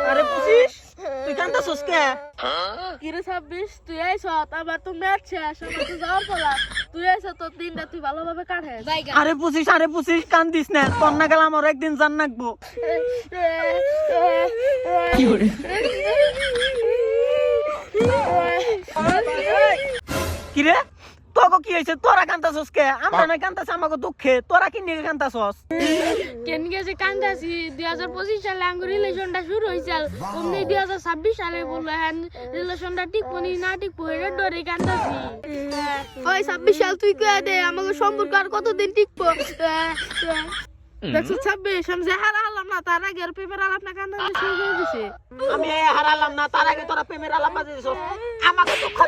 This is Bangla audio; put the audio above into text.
আরে বুঝিস তুই কান্দাছস কে? কিরে 26 তুই আইছ আবার তো ম্যাচ শেষ আমার তো যাওয়ার পালা তুই আইছ তো দিনটা তুই ভালোভাবে কাটে আরে বুঝিস কান্দিস না, তোর না গেলে আমার একদিন জান নাকবো। কিরে তোকে কি হয়েছে? তোরা কান্দাছস কে? আমরা না কান্দাছি আমাকে দুঃখে, তোরা কি নিয়ে কান্দাছস? কেন গেছে কান্দাছি 2025 সালে আঙ্গুর রিলেশনটা শুরু হইছিল অমনি 2026 সালে বললো হ্যাঁ রিলেশনটা টিকবো না টিকবো এর ডরে কান্দাছি। ওই 26 সাল তুই কয়ে দে আমাকে সম্পর্ক আর কতদিন টিকবো? দেখছো 26 আমি যে হারালাম না তার আগে আর পেপার আলাপ না কান্দাতে শুরু করে দিছে। আমি হারালাম না তার আগে তোরা প্রেমের আলাপ বাজিয়েছস আমাকে দুঃখ